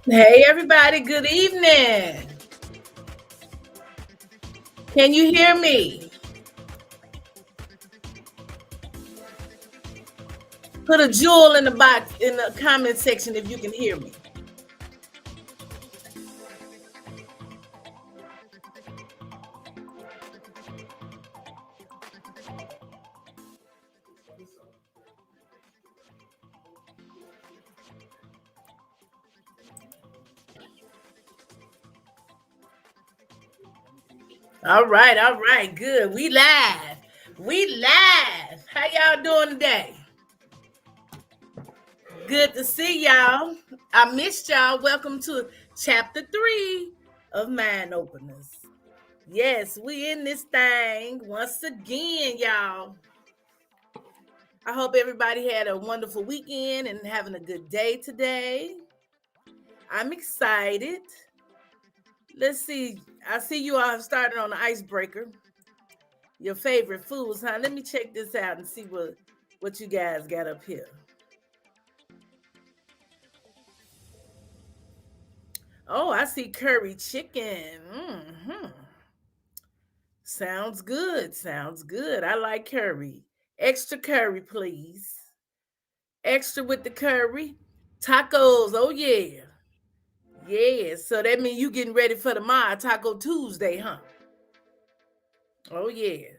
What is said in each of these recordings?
Hey, everybody, good evening. Can you hear me? Put a jewel in the box in the comment section if you can hear me. All right, good. We live. We live. How y'all doing today? Good to see y'all. I missed y'all. Welcome to chapter 3 of Mind Openers. Yes, we in this thing once again, y'all. I hope everybody had a wonderful weekend and having a good day today. I'm excited. Let's see. I see you all have started on the icebreaker. Your favorite foods, huh? Let me check this out and see what you guys got up here. Oh, I see curry chicken. Sounds good. Sounds good. I like curry. Extra curry, please. Extra with the curry. Tacos. Oh yeah. Yeah. So that means you getting ready for tomorrow, Taco Tuesday, huh? Oh yes.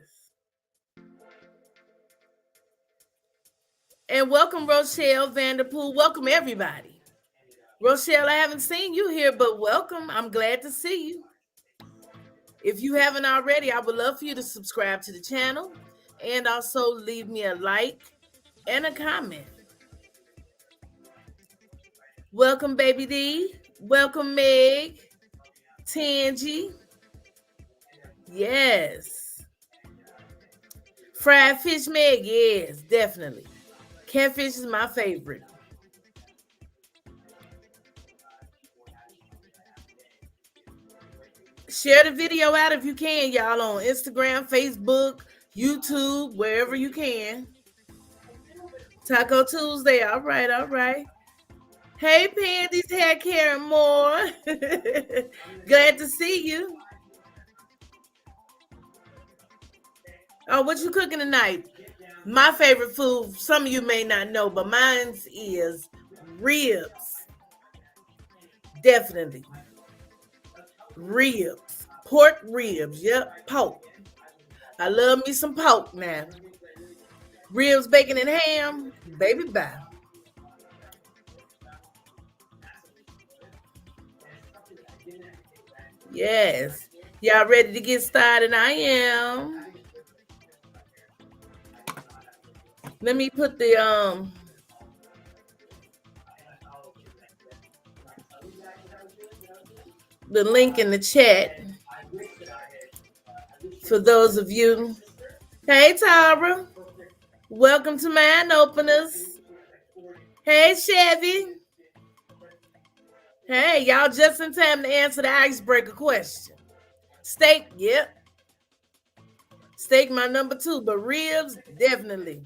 And welcome, Rochelle Vanderpool. Welcome everybody. Rochelle, I haven't seen you here, but welcome. I'm glad to see you. If you haven't already, I would love for you to subscribe to the channel and also leave me a like and a comment. Welcome, Baby D. Welcome, Meg. Tangy. Yes. Fried fish, Meg. Yes, definitely. Catfish is my favorite. Share the video out if you can, y'all, on Instagram, Facebook, YouTube, wherever you can. Taco Tuesday. All right, all right. Hey, Pandy's hair, Karen Moore. Glad to see you. Oh, what you cooking tonight? My favorite food, some of you may not know, but mine is ribs. Definitely. Ribs. Pork ribs. Yep, pork. I love me some pork now. Ribs, bacon, and ham. Baby, bye. Yes. Y'all ready to get started? I am. Let me put the link in the chat for those of you. Hey, Tara. Welcome to Mind Openers. Hey, Chevy. Hey, y'all just in time to answer the icebreaker question. Steak, yep. Steak, my number 2, but ribs, definitely.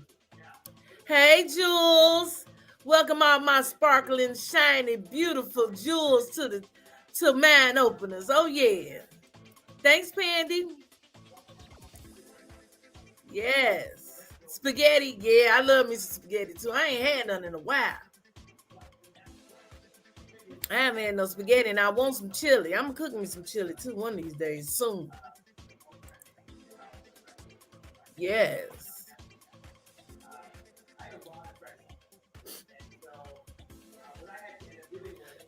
Hey, Jules. Welcome all my sparkling, shiny, beautiful jewels to Mind Openers. Oh, yeah. Thanks, Pandy. Yes. Spaghetti, yeah, I love me some spaghetti too. I ain't had none in a while. I haven't had no spaghetti, and I want some chili. I'm cooking me some chili too one of these days soon. Yes.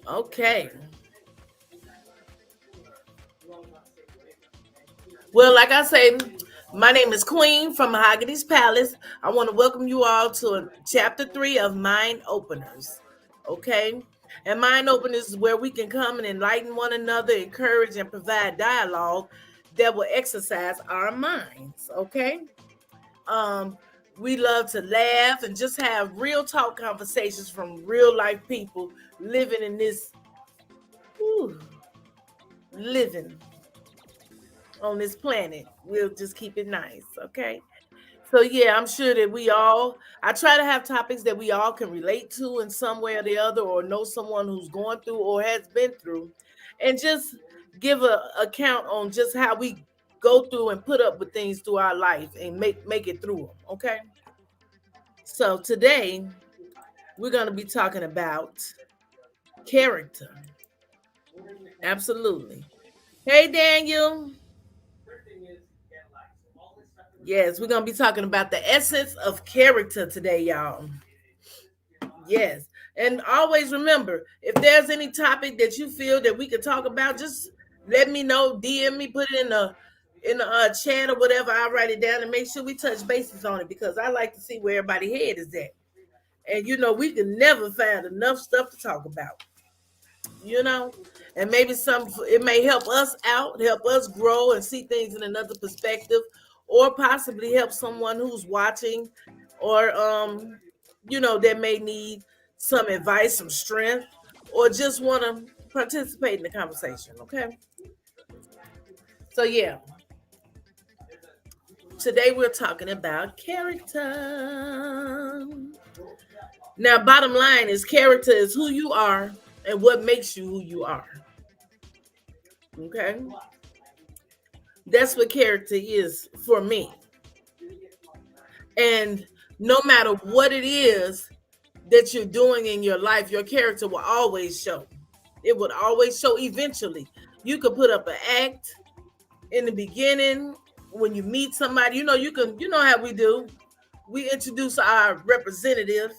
Okay. Well, like I say, my name is Queen from Mahogany's Palace. I want to welcome you all to chapter 3 of Mind Openers. Okay? And Mind Openers is where we can come and enlighten one another, encourage, and provide dialogue that will exercise our minds. Okay? Um, we love to laugh and just have real talk conversations from real life people living in this, whew, living on this planet. We'll just keep it nice, okay? So yeah, I'm sure that I try to have topics that we all can relate to in some way or the other, or know someone who's going through or has been through, and just give a account on just how we go through and put up with things through our life and make it through them. Okay. So today we're going to be talking about character. Absolutely. Hey, Daniel. Yes, we're going to be talking about the essence of character today, y'all. Yes. And always remember, if there's any topic that you feel that we could talk about, just let me know, DM me, put it in the chat or whatever. I'll write it down and make sure we touch bases on it because I like to see where everybody's head is at. And we can never find enough stuff to talk about. you know, and maybe it may help us out, help us grow and see things in another perspective, or possibly help someone who's watching, or that may need some advice, some strength, or just want to participate in the conversation. Okay, so yeah, today we're talking about character. Now, bottom line is character is who you are and what makes you who you are. Okay, that's what character is for me. And no matter what it is that you're doing in your life, your character will always show. It would always show eventually. You could put up an act in the beginning when you meet somebody. You know how we do. We introduce our representative.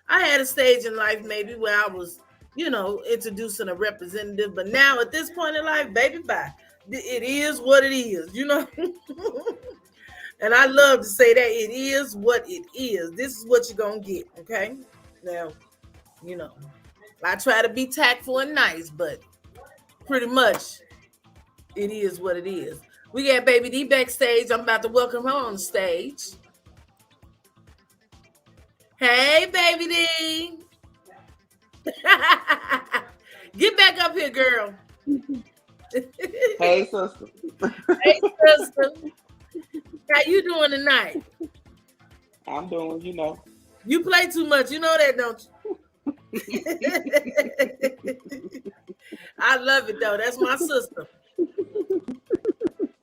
I had a stage in life maybe where I was, introducing a representative, but now at this point in life, baby, bye. It is what it is, And I love to say that it is what it is. This is what you're going to get, okay? Now, I try to be tactful and nice, but pretty much it is what it is. We got Baby D backstage. I'm about to welcome her on the stage. Hey, Baby D. Get back up here, girl. Hey, sister. Hey, sister. How you doing tonight? I'm doing, You play too much. You know that, don't you? I love it, though. That's my sister.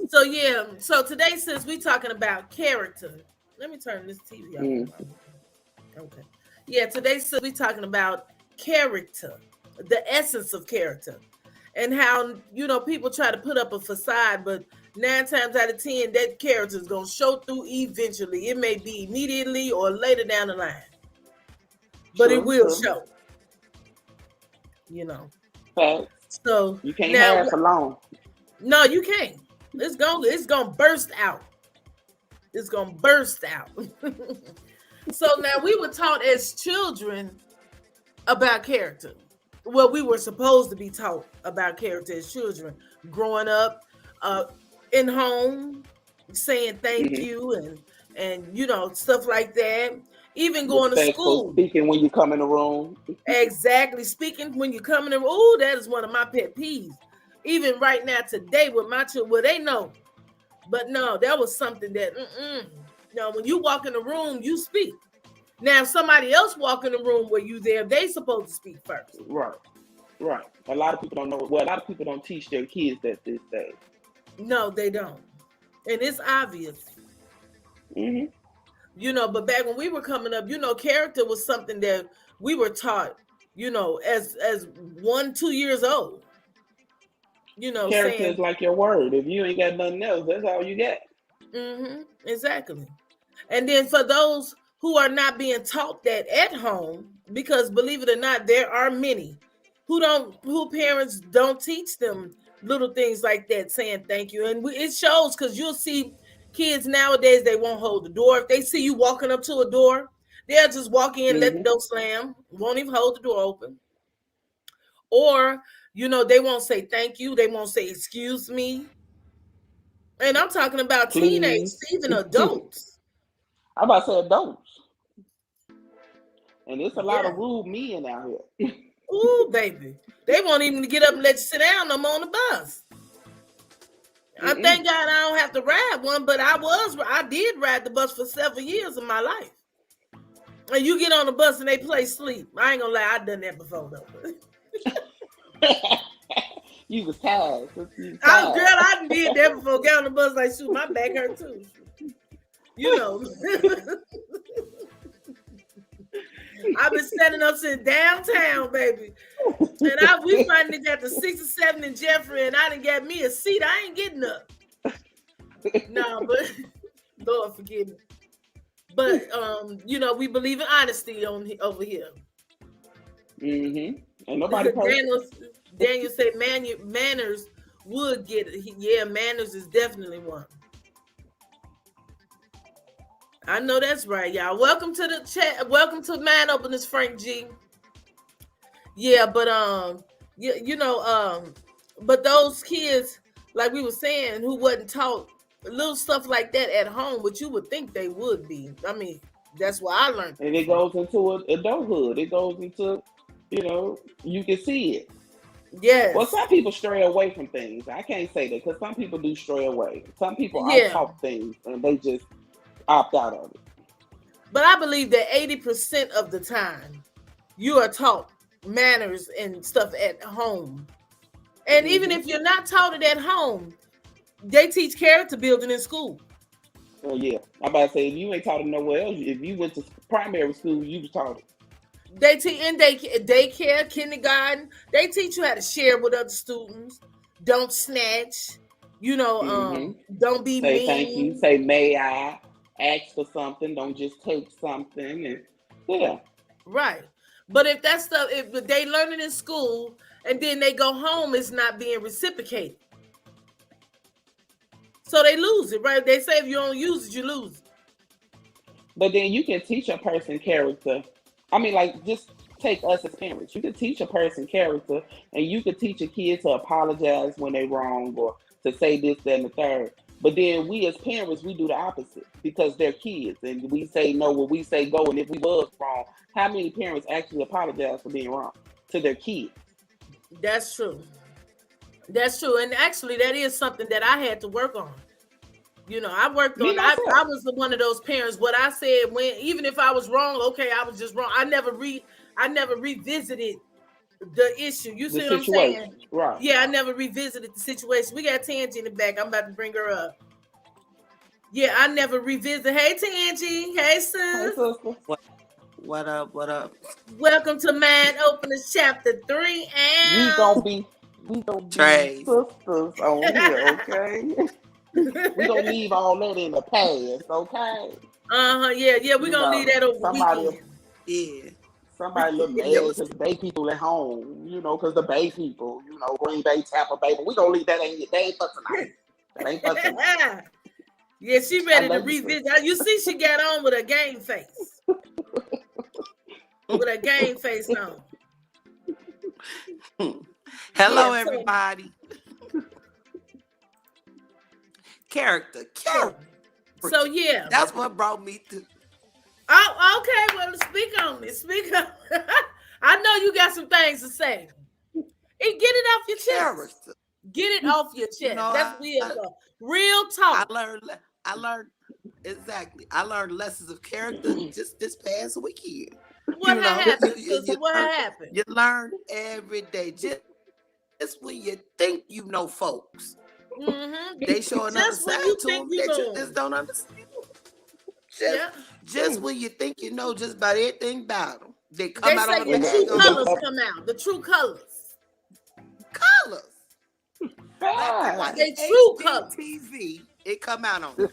So, yeah. So, today, since we're talking about character, let me turn this TV on. Okay. Yeah, today, since we're talking about character, the essence of character, and how, people try to put up a facade, but 9 times out of 10, that character is going to show through eventually. It may be immediately or later down the line, but it will show. Facts. So you can't have for long. No, you can't. It's gonna burst out. It's gonna burst out. So now we were taught as children about character. Well, we were supposed to be taught about character as children, growing up in home, saying thank you and stuff like that. Even going to school. Speaking when you come in the room. Exactly. Speaking when you come in the room. Oh, that is one of my pet peeves. Even right now today with my children, well, they know. But no, that was something that, when you walk in the room, you speak. Now, if somebody else walk in the room where you there, they supposed to speak first. Right. A lot of people don't know. Well, a lot of people don't teach their kids that this day. No, they don't. And it's obvious. But back when we were coming up, character was something that we were taught, as 1-2 years old. Character is like your word. If you ain't got nothing else, that's all you got. Exactly. And then for those who are not being taught that at home, because believe it or not, there are many who parents don't teach them little things like that, saying thank you. And it shows, because you'll see kids nowadays, they won't hold the door. If they see you walking up to a door, they'll just walk in, let the door slam, won't even hold the door open. Or, they won't say thank you. They won't say excuse me. And I'm talking about teenagers, even adults. I'm about to say adults. And it's a lot of rude men out here. Ooh, baby. They won't even get up and let you sit down no more on the bus. I thank God I don't have to ride one, but I did ride the bus for several years of my life. And you get on the bus and they play sleep. I ain't gonna lie, I've done that before though. You was tired. I did that before. Get on the bus like, shoot, my back hurt too. I've been standing up since downtown, baby. And we finally got the 67 in Jeffrey, and I didn't get me a seat. I ain't getting up. No, but Lord forgive me. But we believe in honesty over here. Mm-hmm. And nobody Daniel said manners would get it. Yeah, manners is definitely one. I know that's right, y'all. Welcome to the chat. Welcome to Mind Openers, Frank G. Yeah, but but those kids, like we were saying, who wasn't taught little stuff like that at home, which you would think they would be. I mean, that's what I learned. And it goes into adulthood. It goes into, you can see it. Yes. Well, some people stray away from things. I can't say that because some people do stray away. Some people are taught things and they just opt out of it. But I believe that 80% of the time you are taught manners and stuff at home. And even if you're not taught it at home, they teach character building in school. Oh yeah. I'm about to say, if you ain't taught it nowhere else, if you went to primary school, you was taught it. They teach in daycare, kindergarten. They teach you how to share with other students. Don't snatch. Don't be say mean. Thank you. Say may I. Ask for something. Don't just take something. And yeah. Right. But if that stuff, if they learn it in school and then they go home, it's not being reciprocated. So they lose it, right? They say if you don't use it, you lose it. But then you can teach a person character. I mean, like, just take us as parents. You can teach a person character, and you can teach a kid to apologize when they're wrong or to say this, that, and the third. But then we as parents, we do the opposite because they're kids, and we say no when we say go. And if we was wrong, how many parents actually apologize for being wrong to their kids? That's true. That's true. And actually, that is something that I had to work on. I worked on. I was one of those parents. What I said even if I was wrong, okay, I was just wrong. I never revisited the issue. You see what I'm saying? Right. Yeah, I never revisited the situation. We got Tangi in the back. I'm about to bring her up. Yeah, I never revisited. Hey, Tangi. Hey, sis. Hey, sister. What up? What up? Welcome to Mind Openers Chapter 3. And we gonna be sisters on here, okay? We gonna leave all that in the past, okay? Yeah. We gonna leave that over the weekend. Yeah. Somebody look mad because the Bay people at home, because the Bay people, Green Bay, Tampa Bay, but we gonna leave that ain't for tonight. That ain't for tonight. Yeah, she ready to revisit. You see, she got on with a game face. With a game face on. Hello, everybody. Character. So yeah, that's what brought me to. Oh, okay. Well, speak on it. Speak on. I know you got some things to say. And get it off your chest. Get it off your chest. That's real talk. I learned exactly. I learned lessons of character just this past weekend. What happened? What happened? You learn every day. Just when you think you know folks. Mm-hmm. They show another side to them that you just don't understand. Just when you think you know just about everything about them, they come out on the true colors come out. The true colors. They true colors. TV, it come out on them.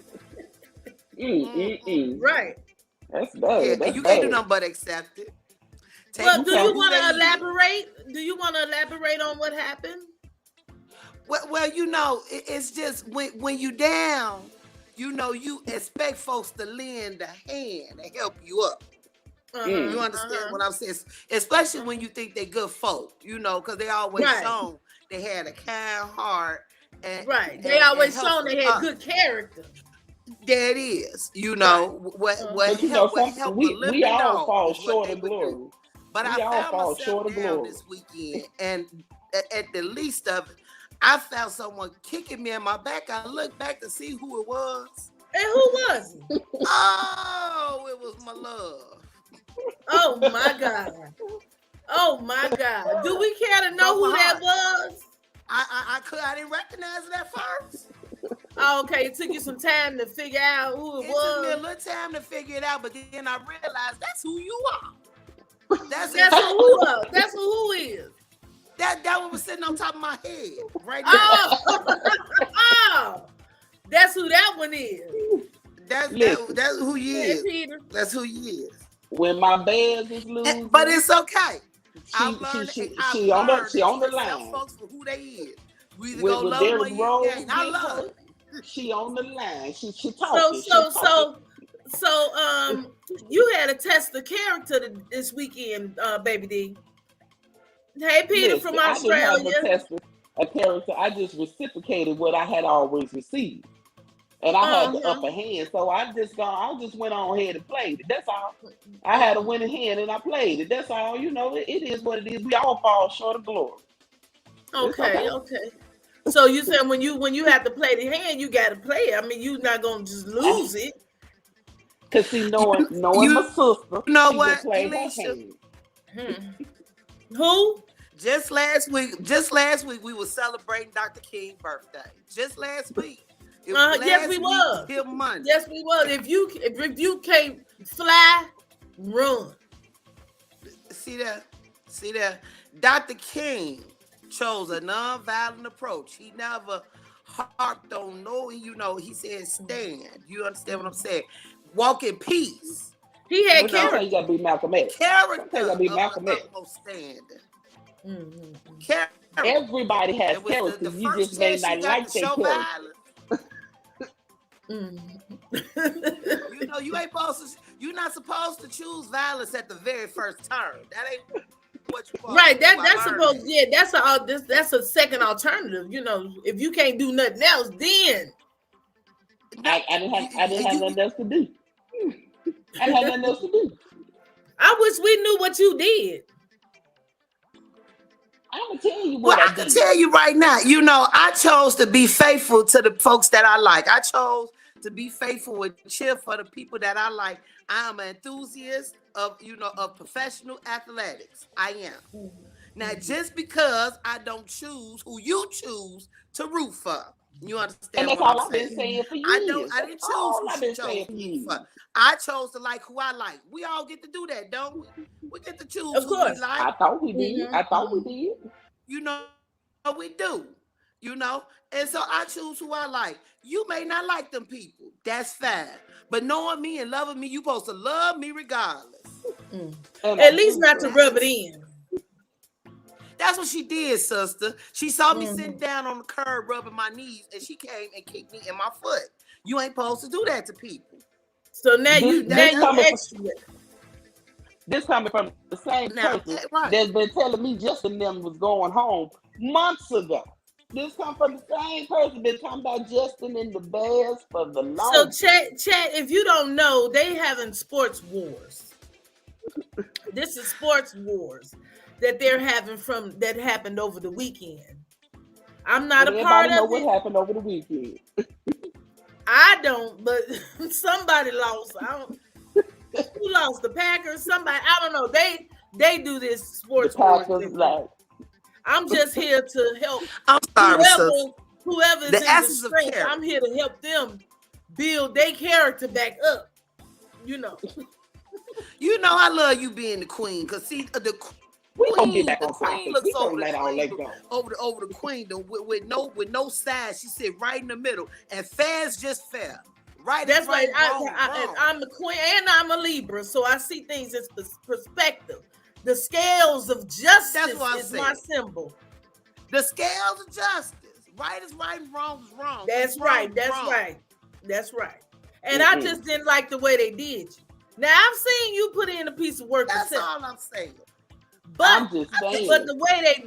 Right. That's bad. Yeah, you can't do nothing but accept it. Well, do you want to elaborate? Do you want to elaborate on what happened? Well, it's just when you down, you expect folks to lend a hand and help you up. You understand what I'm saying? Especially when you think they're good folk, because they always shown they had a kind heart. They always shown they had good character. There it is. What help we all fall short of glory. But I found myself down this weekend, and at the least of it, I found someone kicking me in my back. I looked back to see who it was. And who was it? Oh, it was my love. Oh my God. Oh my God. Do we care to know who that was? I didn't recognize it at first. Oh, okay. It took you some time to figure out who it was. It took me a little time to figure it out, but then I realized that's who you are. That's That's exactly who was. That's who is. that one was sitting on top of my head right now. Oh, oh, that's who that one is. That's who he Hey, is. Peter. That's who he is. When my Bears is losing, But it's okay. she on the line. Folks for who they is. We either With go love Derrick them or Rose, you ain't. I love it. she on the line. She So talking. you had a test of character this weekend, baby D. Hey, Peter from Australia. I didn't have a test of character. I just reciprocated what I had always received, and I had the upper hand. So I just went on ahead and played it. That's all. I had a winning hand, and I played it. That's all. You know, it is what it is. We all fall short of glory. Okay. So you said when you have to play the hand, you got to play it. I mean, you're not gonna just lose it. Cause see, knowing my sister, you know she what, just played Alicia? her hand. Who? Just last week, we were celebrating Dr. King's birthday. Just last week. Yes, we was. Till Monday. Yes, we was. If you can't fly, run. See that? Dr. King chose a non-violent approach. He never harped on he said stand. You understand what I'm saying? Walk in peace. He had character. You gotta be Malcolm X. Character. You gotta be Malcolm X. Everybody has character. You just may not like their character. You're not supposed to choose violence at the very first turn. That ain't what you right. That's supposed. Yeah, that's a second alternative. You know, if you can't do nothing else, then I didn't have nothing else to do. I had nothing else to do. I wish we knew what you did. I'm gonna tell you what I can tell you right now. I chose to be faithful to the folks that I like. I chose to be faithful and cheer for the people that I like. I am an enthusiast of professional athletics. I am. Now, just because I don't choose who you choose to root for. You understand? And that's all I've been saying for years. I didn't choose who you chose to root for. I chose to like who I like. We all get to do that, don't we? We get to choose of course. who we like. I thought we did. I thought we did. We do. And so I choose who I like. You may not like them people. That's fine. But knowing me and loving me, you supposed to love me regardless. At least not to rub it in. That's what she did, sister. She saw me sitting down on the curb rubbing my knees, and she came and kicked me in my foot. You ain't supposed to do that to people. So now you extra. This coming from the same person that's been telling me Justin them was going home months ago. This come from the same person been talking about Justin and the Bears for the longest. So chat, if you don't know, they having sports wars. This is sports wars that they're having that happened over the weekend. I'm not a part of it. What happened over the weekend? I don't, but somebody lost. Who lost? The Packers? Somebody, I don't know. They do this sports wars. I'm just here to help. I'm sorry, whoever's in the strength, I'm here to help them build their character back up. I love you being the queen, because see the we don't get back on queen topic. looks We over let all that go. over the queen with no sides. She sit right in the middle, and fair's just fair. Right. That's right. Wrong. I'm the queen, and I'm a Libra, so I see things as perspective. The scales of justice is my symbol. The scales of justice. Right is right, and wrong is wrong. That's right. That's right. And I just didn't like the way they did you. Now I've seen you put in a piece of work. That's all I'm saying. But the way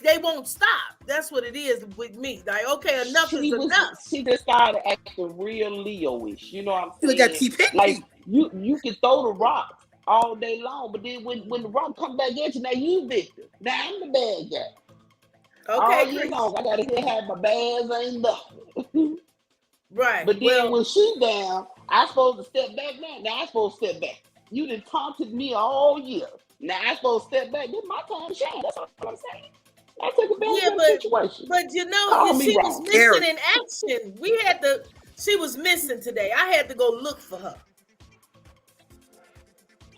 they won't stop. That's what it is with me. Like, okay, enough is enough. She just started acting real Leo-ish. You know what I'm saying? You got to keep hitting. Like you can throw the rock all day long, but then when the rock comes back at you, now you victim. Now I'm the bad guy. Okay, all year long, I gotta have my bags ain't nothing. Right. But then when she down, I supposed to step back now. Now I supposed to step back. You done taunted me all year. Now I supposed to step back. This is my time to shine. That's what I'm saying. I took advantage of the situation. But she was missing in action. She was missing today. I had to go look for her.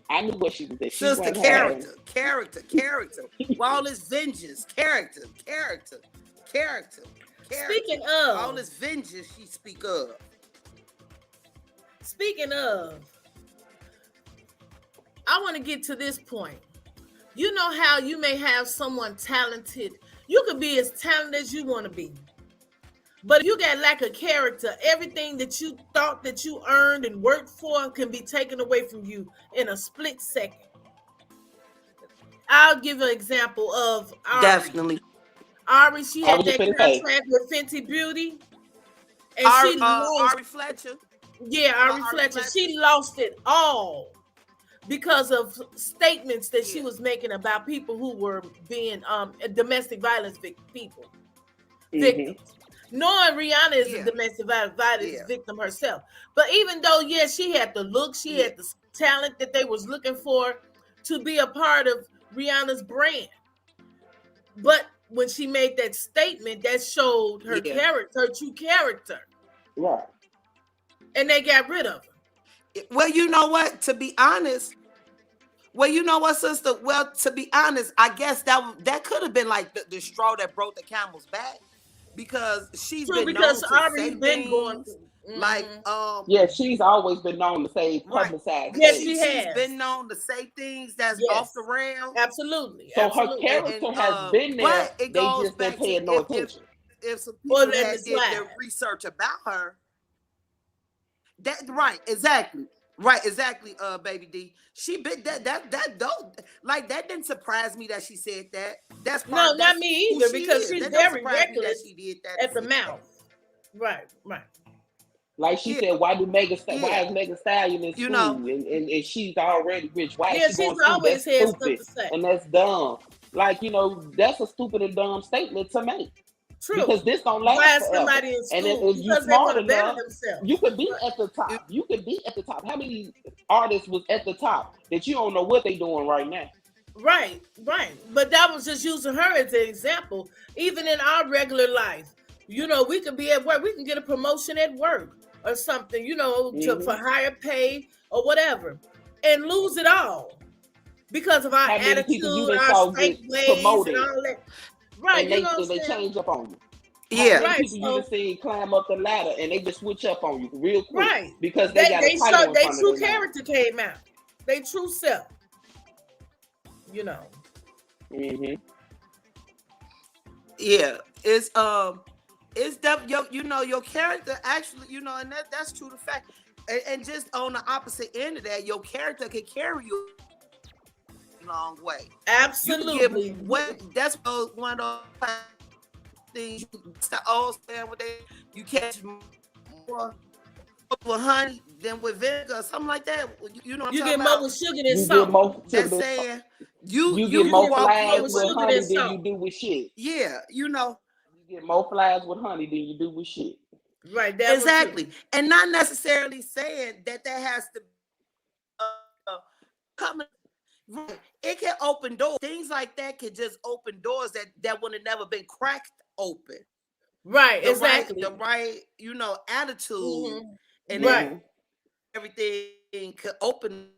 I knew what she was at. She Sister, wasn't having. character. All this vengeance, character. Speaking All of, this vengeance she speak of. speaking of, I want to get to this point. You know how you may have someone talented. You could be as talented as you want to be. But if you got lack of character, everything that you thought that you earned and worked for can be taken away from you in a split second. I'll give an example of Ari. Definitely. Ari, she I had was just that finna say. contract with Fenty Beauty, and she lost. Ari Fletcher. Yeah, Ari Fletcher. She lost it all because of statements that she was making about people who were being domestic violence people, victims. Knowing Rihanna is a domestic violence victim herself. But even though, she had the look, she had the talent that they was looking for to be a part of Rihanna's brand. But when she made that statement, that showed her character, her true character. Right. And they got rid of her. Well, you know what? To be honest, sister? Well, to be honest, I guess that could have been like the straw that broke the camel's back. Because she's been known to say things like she's always been known to say publicized. Yes, she has. She's been known to say things that's off the rail. Absolutely. So her character has been there. But it goes just been back paying to no attention. If some people that did their research about her, exactly, baby D. She been that don't like that didn't surprise me that she said that. That's not me either, because she's very reckless she did that at the mouth. Right. Like she said, why is Megan Stallion in school? And she's already rich. Why is she going to school? That's stupid. And that's dumb. Like, that's a stupid and dumb statement to make. True. Because this don't last forever. Somebody in school, and if you smart enough, you could be at the top. You could be at the top. How many artists was at the top that you don't know what they doing right now? Right. But that was just using her as an example. Even in our regular life, we could be at work. We can get a promotion at work or something, for higher pay or whatever, and lose it all because of our attitude, our straight ways, and all that. Right, and they change up on you. Yeah, right. People you see climb up the ladder and they just switch up on you real quick, right? Because they got a title their true character came out, their true self. Yeah, it's your character actually, and that's true to fact. And just on the opposite end of that, your character can carry you long way. Absolutely. That's one of those things you catch more with honey than with vinegar or something like that. You know what I'm talking about? You get more with sugar than salt. That's saying you get more flies with honey than you do with shit. Yeah, you get more flies with honey than you do with shit. Right. Exactly. And not necessarily saying that has to come. Right. It can open doors. Things like that can just open doors that would have never been cracked open. Right, exactly. The right, attitude and everything could open.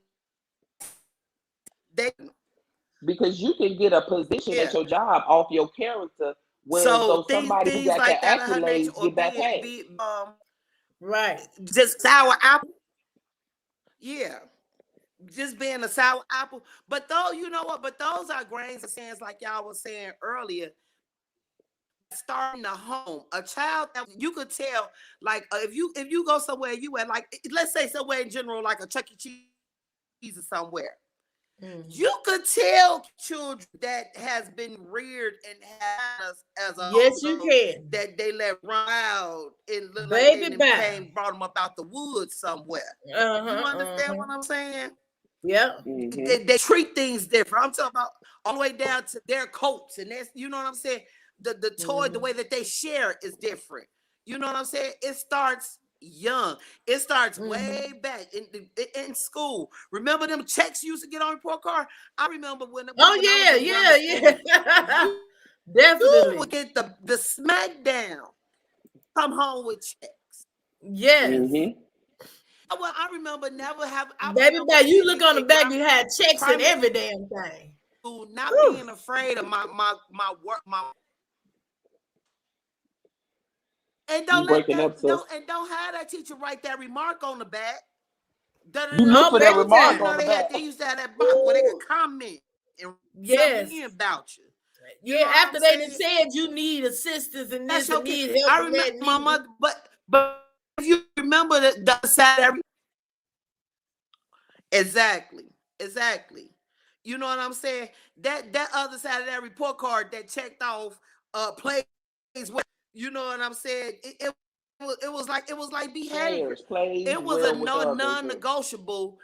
Because you can get a position at your job off your character when somebody who got like the accolades get back paid. Right. Just sour apple. Yeah. Just being a sour apple. But though, you know what? But those are grains of sand, like y'all was saying earlier. Starting a home, a child that you could tell, like if you go somewhere, like let's say somewhere in general, like a Chuck E. Cheese or somewhere, you could tell children that has been reared and has as a you can that they let run out and look baby like they brought them up out the woods somewhere. You understand what I'm saying? Yeah. They treat things different. I'm talking about all the way down to their coats, and that's what I'm saying. The toy, the way that they share is different. You know what I'm saying? It starts young. It starts way back in school. Remember them checks you used to get on your report card? I remember when. Definitely. You would get the smack down. Come home with checks. Yes. Well, I remember never have. I Baby, remember you sitting look on the in back, you had checks and primary every damn thing. school, not Whew. being afraid of my work, and You breaking up, sis. don't have that teacher write that remark on the back. You look Oh, for that baby remark You know on the back. they used to have that box where they could comment and yes. something about you. You Yeah, know after what they I'm done saying? said you need assistance and That's this and okay. need help I and remember that. my mother, but if you remember the Saturday, exactly. You know what I'm saying? That other side of that report card that checked off plays with, you know what I'm saying? It was like behavior. Plays It was a well with others. non-negotiable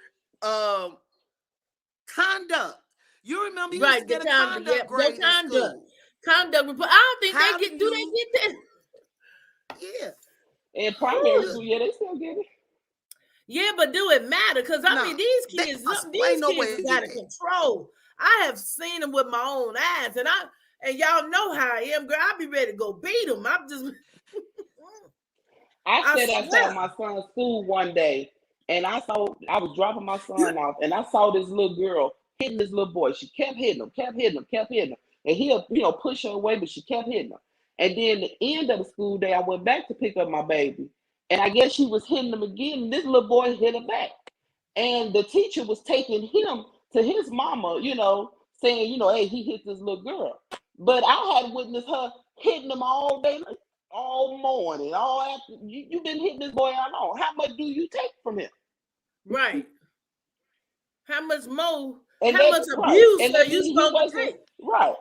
conduct. You remember you used Right, to the get a conduct. conduct Yep, your grade in school. conduct report. I don't think How they do do you they get that? yeah. In primary school, yeah, they still get it. Yeah, but do it matter? Because I No, mean, these they kids ain't no way is to out get of that. control. I have seen them with my own eyes, and y'all know how I am, girl. I be ready to go beat them. I'm just, I I sat outside swear. my son's school one day, and I was dropping my son off, and I saw this little girl hitting this little boy. She kept hitting him, and he'll push her away, but she kept hitting him. And then the end of the school day, I went back to pick up my baby, and I guess she was hitting him again. And this little boy hit her back, and the teacher was taking him to his mama, saying, hey, he hit this little girl. But I had witnessed her hitting him all day, all morning, all after. You've been hitting this boy how long? How much do you take from him? Right. How much more? And How that much right, abuse and are that you he supposed to wasn't take? right.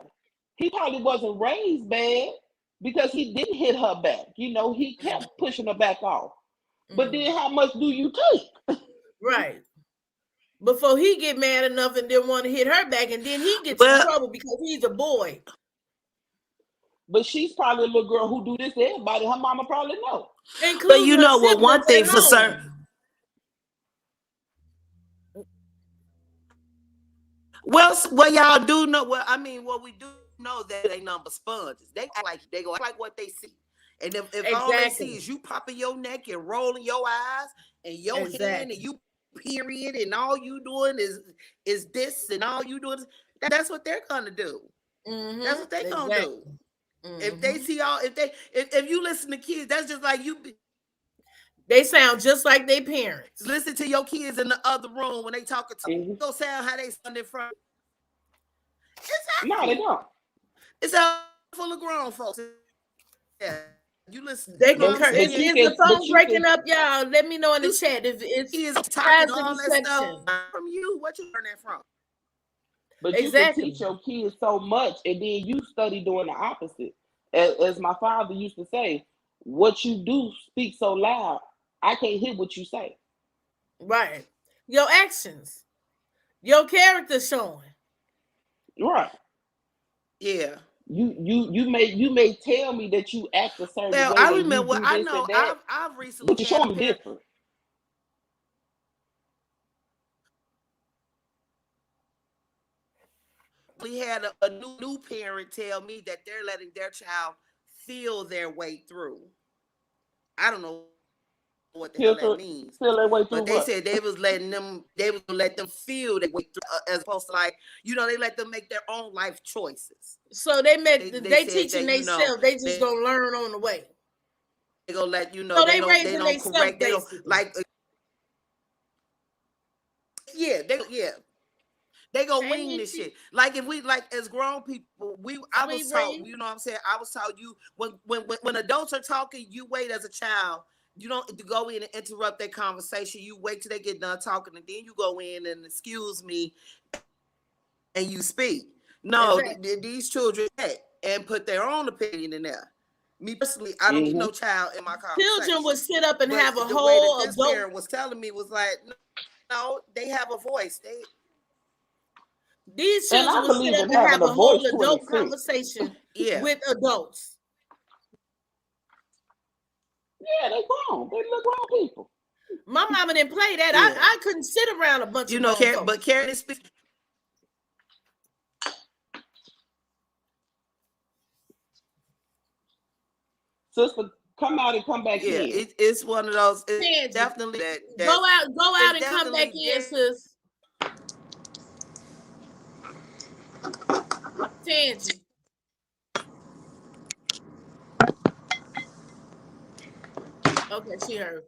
He probably wasn't raised bad because he didn't hit her back. He kept pushing her back off. But then, how much do you take? Right. Before he get mad enough and then want to hit her back, and then he gets in trouble because he's a boy. But she's probably a little girl who do this to everybody. Her mama probably know. Including But you know what? One thing for certain. Well, y'all do know. Well, I mean, what we do know that they number sponges. They go act like what they see. And if exactly. All they see is you popping your neck and rolling your eyes and your hand and you period and all you doing is this and all you doing is that's what they're gonna do. That's what they're gonna do. If they see if you listen to kids, that's just like you. They sound just like their parents. Listen to your kids in the other room when they talking to you. Go sound how they sound in front. Exactly. No, they don't. It's all full of grown folks. Yeah. You listen. They can curse. Is the phone breaking up, y'all? Let me know in the chat if it's talking all that stuff from you. What you learn that from? But you can teach your kids so much, and then you study doing the opposite. As my father used to say, what you do speak so loud, I can't hear what you say. Right. Your actions, your character showing. Right. Yeah. You may tell me that you act a certain way. I remember. I know. I've recently. But you're showing me different. We had a new parent tell me that they're letting their child feel their way through. I don't know what the hell that means. Feel their way through. But they said they was let them feel their way through, as opposed to they let them make their own life choices. So they teaching themselves. They just gonna learn on the way. They gonna let you know. So they don't correct. They don't like. They go wing this shit. Like if we as grown people, I was taught. You know what I'm saying? I was taught you when adults are talking, you wait as a child. You don't go in and interrupt their conversation. You wait till they get done talking, and then you go in and excuse me, and you speak. No, these children and put their own opinion in there. Me personally, I don't need no child in my conversation. Children would sit up and have a whole way that this parent was telling me was like, no, they have a voice. These children will sit up and have a whole adult conversation with adults. Yeah, they grown. They look grown people. My mama didn't play that. Yeah. I couldn't sit around a bunch of folks. But Karen is speaking. Sister Come out and come back Yeah, in. it's one of those. It's Tangy, definitely that. go It's out and come back definitely in, very. sis. Tangy. Okay, she heard.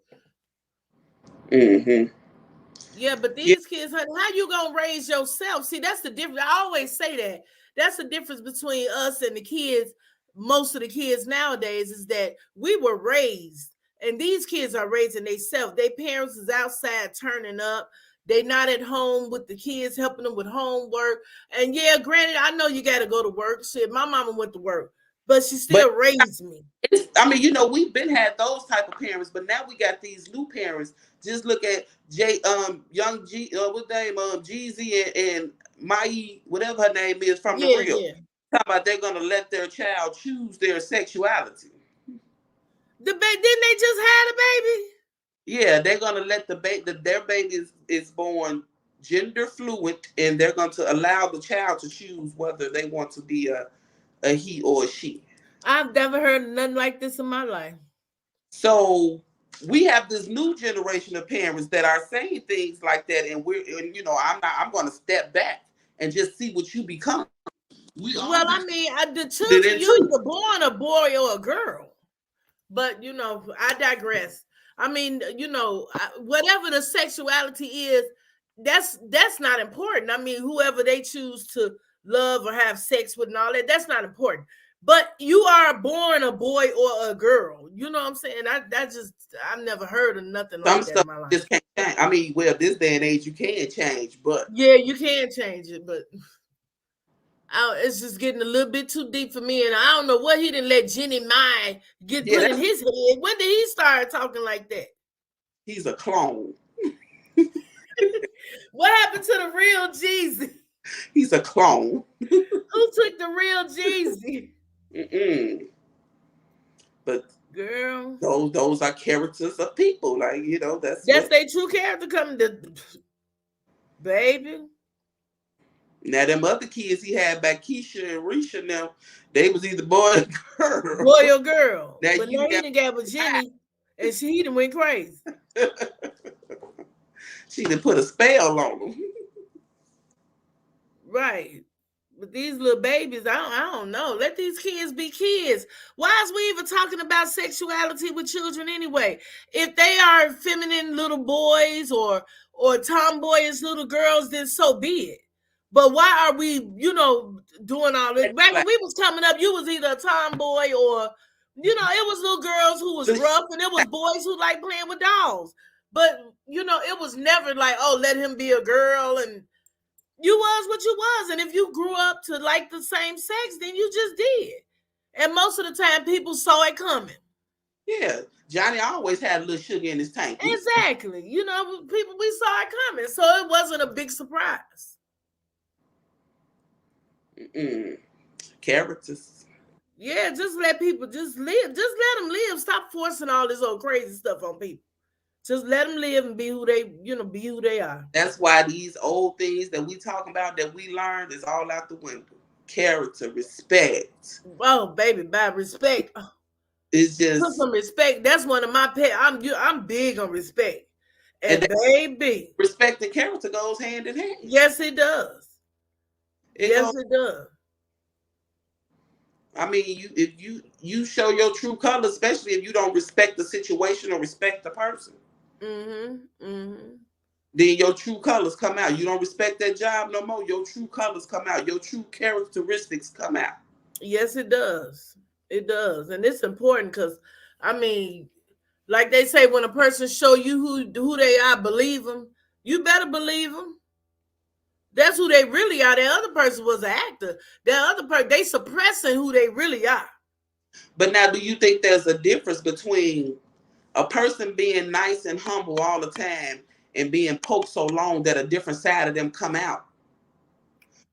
Mm-hmm. Yeah, but Yeah, these kids, honey, how you gonna raise yourself? See, that's the difference. I always say that. That's the difference between us and the kids. Most of the kids nowadays is that we were raised, and these kids are raising themselves. Their parents is outside turning up. They not at home with the kids, helping them with homework. And yeah, granted, I know you got to go to work. Shit, my mama went to work, but she but still raised me. I mean, we've been had those type of parents, but now we got these new parents. Just look at young G, what name, Jeezy and Mai, whatever her name is from the Yeah, real. yeah. Talking about they're gonna let their child choose their sexuality. Didn't they just had a baby? Yeah, they're gonna let their baby is born gender fluid, and they're going to allow the child to choose whether they want to be a he or a she. I've never heard nothing like this in my life. So we have this new generation of parents that are saying things like that, and I'm going to step back and just see what you become. We all Well, become I mean, the it children, in you truth. either born a boy or a girl. But I digress. I mean, whatever the sexuality is, that's not important. I mean, whoever they choose to love or have sex with and all that, that's not important. But you are born a boy or a girl. You know what I'm saying? I've never heard of nothing Some like that stuff in my life. just can't change. I mean, well, this day and age you can change, but Yeah, you can change it, but it's just getting a little bit too deep for me, and I don't know what he didn't let Jenny Mai get yeah, put in his head. When did he start talking like that? he's a clone. What happened to the real Jeezy? He's a clone. Who took the real Jeezy? Mm-mm. But Girl, those are characters of people. Like that's that's what. their true character coming to baby. Now them other kids he had back, Keisha and Risha, now they was either boy or girl. Boy or girl. Now But you now he got done got with Jenny and he done went crazy. she done put a spell on them. Right. But these little babies, I don't know. Let these kids be kids. Why is we even talking about sexuality with children anyway? If they are feminine little boys or tomboyish little girls, then so be it. But why are we, doing all this? Back when we was coming up, you was either a tomboy or, it was little girls who was rough and it was boys who like playing with dolls. But, it was never like, oh, let him be a girl and you was what you was, and if you grew up to like the same sex, then you just did. And most of the time, people saw it coming. Yeah, Johnny always had a little sugar in his tank. Exactly. People we saw it coming, so it wasn't a big surprise. Mm-mm. Characters. Yeah, just let people just live. Just let them live. Stop forcing all this old crazy stuff on people. Just let them live and be who they are. That's why these old things that we talking about that we learned is all out the window. Character, respect. Oh, baby, by respect. It's Put just some respect. That's one of my pet. I'm big on respect. and And baby, respect and character goes hand in hand. yes, it does. It Yes, goes. it does. I mean, if you show your true colors, especially if you don't respect the situation or respect the person, then your true colors come out. You don't respect that job no more. Your true colors come out. Your true characteristics come out. Yes, it does. It does, and it's important because, I mean, like they say, when a person show you who they are, believe them. You better believe them. That's who they really are. That other person was an actor. That other person, they suppressing who they really are. But now, do you think there's a difference between a person being nice and humble all the time and being poked so long that a different side of them come out?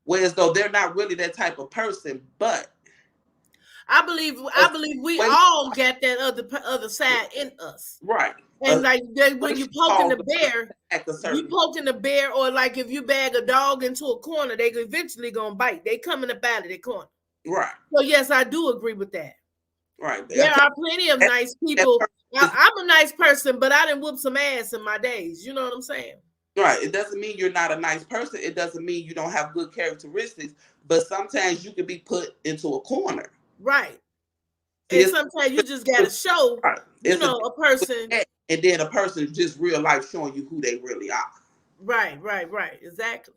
Whereas though they're not really that type of person, but I believe we when all got that other side in us. right, And like when you poking the bear, act a you certain poking the bear, or like if you bag a dog into a corner, they eventually gonna bite. They coming up out of the corner. right. So yes, I do agree with that. Right. There are plenty of nice people. I'm a nice person, but I didn't whoop some ass in my days. You know what I'm saying? Right. It doesn't mean you're not a nice person. It doesn't mean you don't have good characteristics. But sometimes you can be put into a corner. Right. See, And sometimes you just got to show, right. a person. And then a person just real life showing you who they really are. Right. Exactly.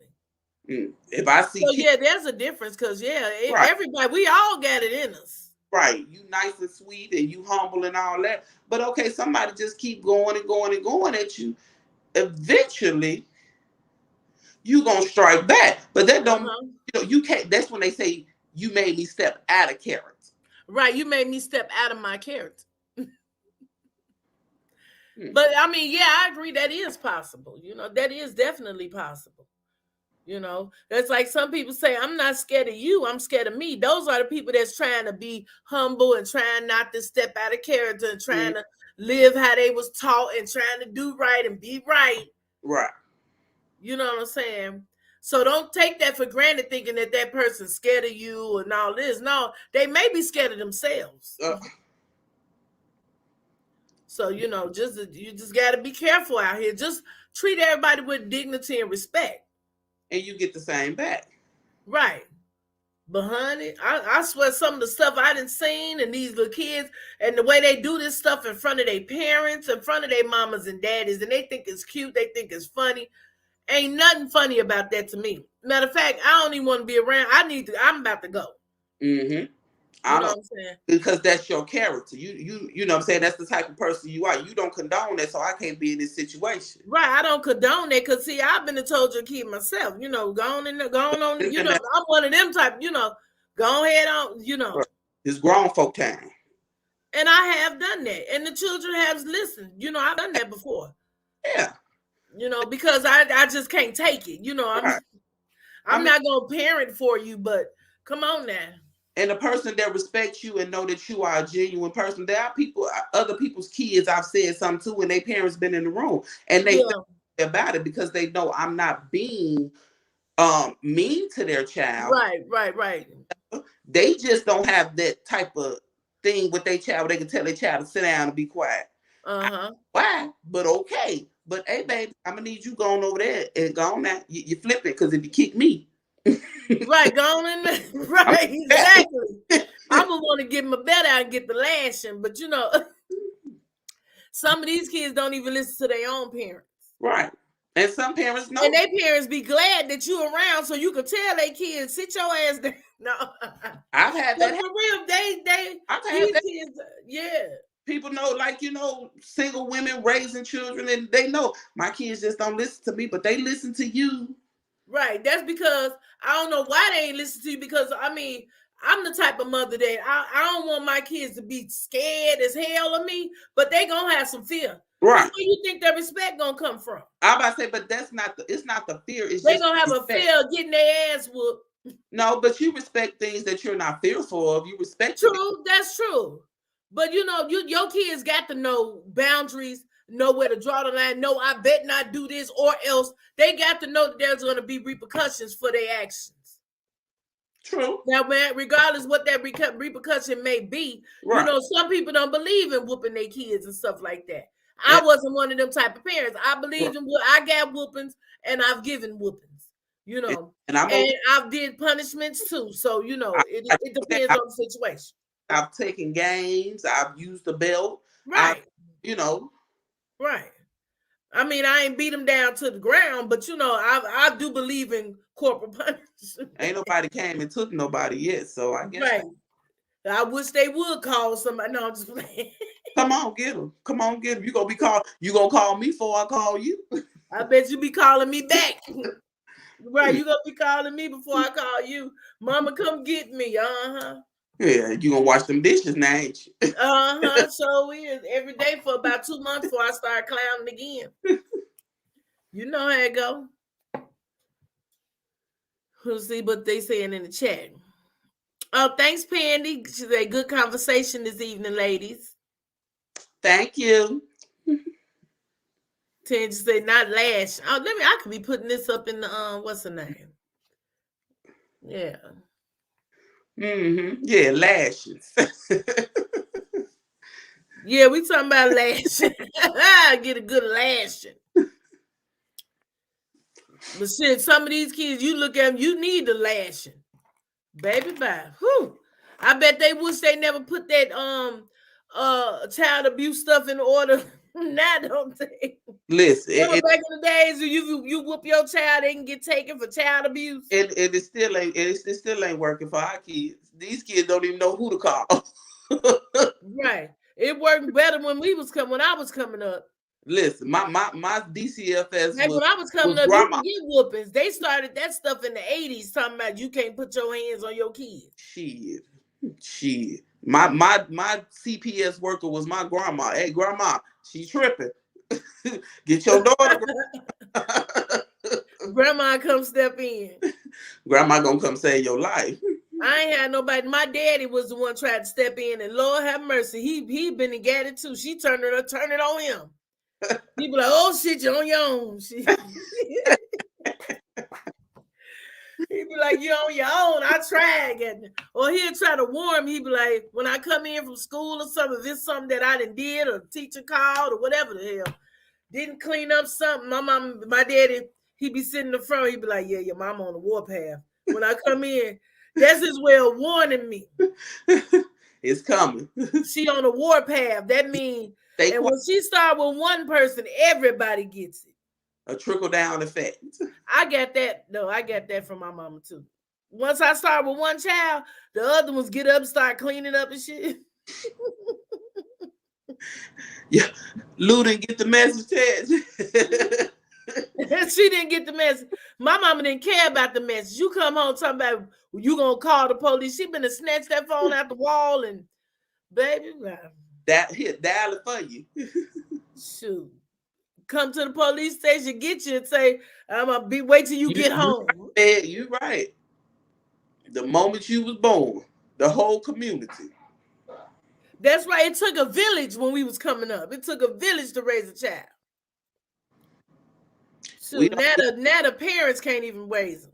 If I see So, there's a difference because, right. everybody, we all got it in us. Right. You nice and sweet and you humble and all that. But okay, somebody just keep going and going and going at you. Eventually, you going to strike back. But that don't, you can't, that's when they say you made me step out of character. Right. You made me step out of my character. But I mean, I agree that is possible. That is definitely possible. That's like some people say, I'm not scared of you, I'm scared of me. Those are the people that's trying to be humble and trying not to step out of character and trying to live how they was taught and trying to do right and be right. Right. You know what I'm saying? So don't take that for granted thinking that person's scared of you and all this. No, they may be scared of themselves. So, you just got to be careful out here. Just treat everybody with dignity and respect. And you get the same back. Right. But honey, I swear some of the stuff I done seen and these little kids and the way they do this stuff in front of their parents, in front of their mamas and daddies, and they think it's cute, they think it's funny. Ain't nothing funny about that to me. Matter of fact, I don't even want to be around. I'm about to go. Mm-hmm. You know what I'm saying? Because that's your character. You know what I'm saying? That's the type of person you are. You don't condone that, so I can't be in this situation. Right. I don't condone that because, see, I've been told your kid myself, going on, I'm one of them type, go ahead on, It's grown folk time. And I have done that. And the children have listened. I've done that before. Yeah. Because I just can't take it. I'm not going to parent for you, but come on now. And the person that respects you and know that you are a genuine person, there are people, other people's kids I've said something to when their parents been in the room and they feel about it because they know I'm not being mean to their child. Right. They just don't have that type of thing with their child where they can tell their child to sit down and be quiet. Why? But okay. But hey, baby, I'm gonna need you going over there and go on now. You flip it because if you kick me. Right, go on in there. Right, exactly. I'm gonna want to get my bed out and get the lashing, but some of these kids don't even listen to their own parents. Right. And some parents know. And their parents be glad that you around so you can tell their kids, sit your ass down. No. I've had that. For real, I've had that. Kids, people know, like, single women raising children, and they know my kids just don't listen to me, but they listen to you. Right. That's because I don't know why they ain't listen to you, because I mean, I'm the type of mother that I don't want my kids to be scared as hell of me, but they gonna have some fear. Right. Where you think that respect gonna come from? I'm about to say, but it's not the fear. It's they just gonna have respect. A fear of getting their ass whooped. No, but you respect things that you're not fearful of. You respect. True, that's true. But your kids got to know boundaries, know where to draw the line. No, I bet not do this, or else they got to know that there's going to be repercussions for their actions. True. Now, man, regardless what that repercussion may be, right. Some people don't believe in whooping their kids and stuff like that. I wasn't one of them type of parents. I believed in I got whoopings and I've given whoopings. And I've did punishments too. So it depends on the situation. I've taken games. I've used the belt. Right. Right. I mean, I ain't beat them down to the ground, but I do believe in corporal punishment. Ain't nobody came and took nobody yet, so I guess. Right. I wish they would call somebody. No, I'm just playing. Come on, get them. Come on, get them. You gonna call me before I call you? I bet you be calling me back. Right, you gonna be calling me before I call you. Mama, come get me. Yeah, you gonna wash them dishes now, ain't you? So is every day for about 2 months before I start clowning again. You know how it go. We'll see what they saying in the chat. Oh, thanks, Pandy. She's a good conversation this evening, ladies. Thank you. Tangy said not lash. Oh, I could be putting this up in the what's the name? Yeah. Mm-hmm. Yeah, lashes. Yeah, we talking about lashing. Get a good lashing. But shit, some of these kids, you look at them, you need the lashing. Baby bye. Whew. I bet they wish they never put that child abuse stuff in order. Now don't they? Listen, Remember back in the days when you whoop your child, they can get taken for child abuse. and it still ain't it still ain't working for our kids. These kids don't even know who to call. Right. It worked better when I was coming up. Listen, my DCFS Like when I was coming was up, you grandma. could get whoopings. They started that stuff in the 80s, talking about you can't put your hands on your kids. Shit. My CPS worker was my grandma. Hey, grandma, she tripping. Get your daughter. Grandma come step in. Grandma gonna come save your life. I ain't had nobody. My daddy was the one trying to step in, and Lord have mercy, he been and got it too. She turned it on him. He be like, "Oh shit, you're on your own." He be like, "You on your own." I tried getting it. Or he'll try to warn me. He be like, when I come in from school or something, if it's something that I did or teacher called or whatever the hell, didn't clean up something. My daddy, he be sitting in the front. He be like, "Yeah, your mama on the warpath." When I come in, that's his way of warning me. It's coming. She on the warpath. That means, and when she start with one person, everybody gets it. A trickle down effect. I got that. No, I got that from my mama too. Once I start with one child, the other ones get up and start cleaning up and shit. Yeah, Lou didn't get the message, Ted. She didn't get the message. My mama didn't care about the message. You come home talking about you gonna call the police. She been to snatch that phone out the wall and baby, that hit dial it for you. Shoot. Come to the police station, get you and say, I'm gonna wait till you get home. You're right. The moment you was born, the whole community. That's right. It took a village when we was coming up. It took a village to raise a child. So now the parents can't even raise them.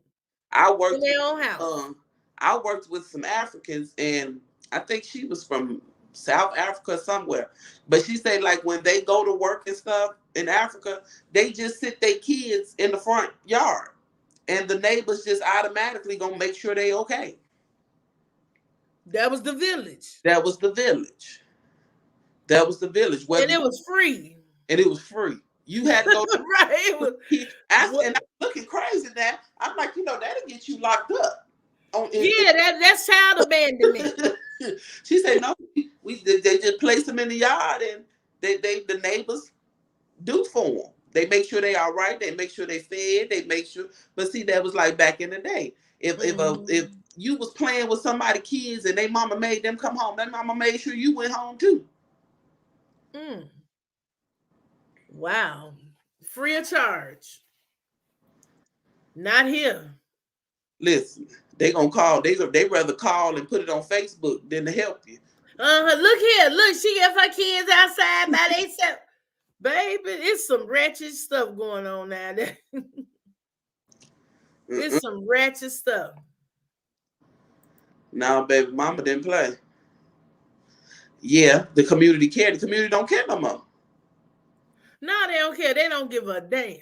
I worked in their own house. I worked with some Africans, and I think she was from South Africa somewhere. But she said, like, when they go to work and stuff in Africa, they just sit their kids in the front yard, and the neighbors just automatically gonna make sure they okay. That was the village. That was the village. And it was free. You had to go to right. And I'm looking crazy now. I'm like, that'll get you locked up. That's child abandonment. She said, no, they just place them in the yard, and the neighbors do for them. They make sure they all right. They make sure they fed. They make sure. But see, that was like back in the day. If you was playing with somebody's kids and they mama made them come home, that mama made sure you went home too. Wow. Free of charge. Not here. Listen, they gonna call. They rather call and put it on Facebook than to help you. Look here. Look, she got her kids outside by themselves. Baby, it's some ratchet stuff going on now. It's some ratchet stuff. No, baby, mama didn't play. Yeah, the community cared. The community don't care no more. No, they don't care. They don't give a damn.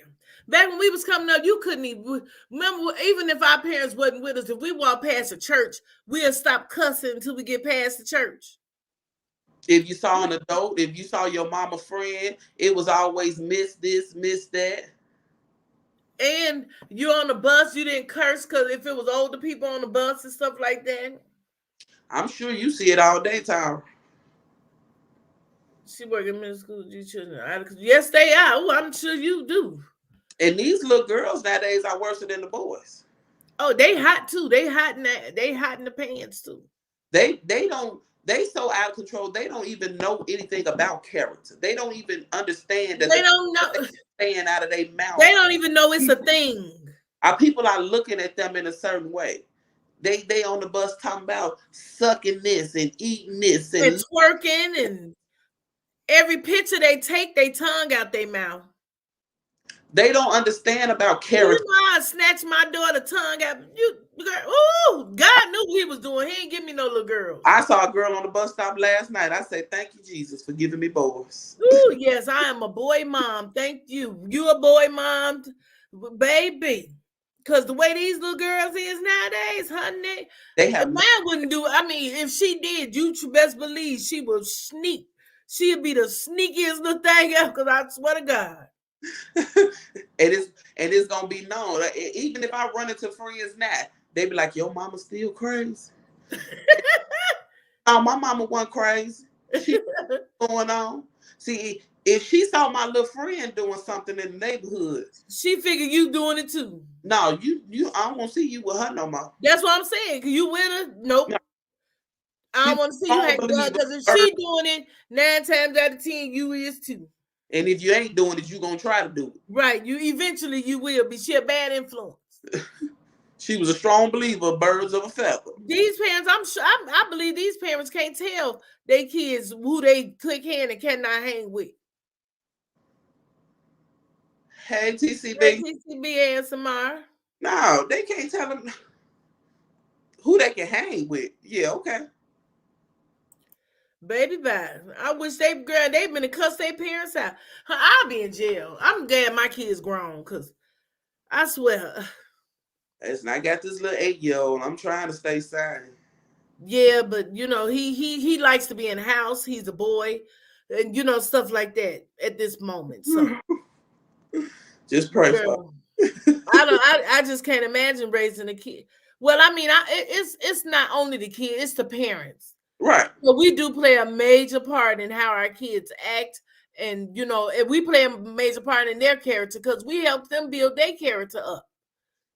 Back when we was coming up, you couldn't even remember. Even if our parents wasn't with us, if we walked past a church, we'll stop cussing until we get past the church. If you saw an adult, if you saw your mama friend, it was always miss this, miss that. And you're on the bus, you didn't curse because if it was older people on the bus and stuff like that. I'm sure you see it all day, Tyra. She work in middle school with these children. Yes, they are. Oh, I'm sure you do. And these little girls nowadays are worse than the boys. Oh, they hot too. They hot in the pants too. They so out of control. They don't even know anything about character. They don't even understand that they don't know staying out of their mouth. They don't even know it's a thing. Our people are looking at them in a certain way. They on the bus talking about sucking this and eating this and twerking, and every picture they take, they tongue out their mouth. They don't understand about Do you character. know I snatched my daughter tongue out? You, girl, ooh, God knew what he was doing. He ain't give me no little girls. I saw a girl on the bus stop last night. I said, "Thank you, Jesus, for giving me boys." Ooh, yes, I am a boy mom. Thank you. You a boy mom, baby. Because the way these little girls is nowadays, honey, They have no. mine wouldn't do. I mean, if she did, you best believe she would sneak. She'd be the sneakiest little thing ever. Because I swear to God. And it's gonna be known. Like, even if I run into friends now, they be like, "Your mama still crazy." Oh, my mama wasn't crazy. She going on. See, if she saw my little friend doing something in the neighborhood, She figured you doing it too. no, I don't want to see you with her no more. That's what I'm saying. Cause you with her? No, Nope. I she's don't a want to see you strong hang believer. because if she doing it 9 times out of 10, you is too. And if you ain't doing it, you gonna try to do it. Right. You eventually you will be. She a bad influence. She was a strong believer of birds of a feather. These parents, I'm sure I believe these parents can't tell their kids who they click hand and cannot hang with. Hey, Hey, TCB. TCB and Samar. No, they can't tell them who they can hang with. Yeah, okay. Baby bye. I wish they've been to cuss their parents out. I'll be in jail. I'm glad my kids grown because I swear. Listen, I got this little 8-year-old. I'm trying to stay sane. Yeah, but you know, he likes to be in the house. He's a boy. And you know, stuff like that at this moment. So Just pray for girl, I just can't imagine raising a kid. Well, I mean, it's not only the kid, it's the parents. right. So we do play a major part in how our kids act, and you know, and we play a major part in their character because we help them build their character up.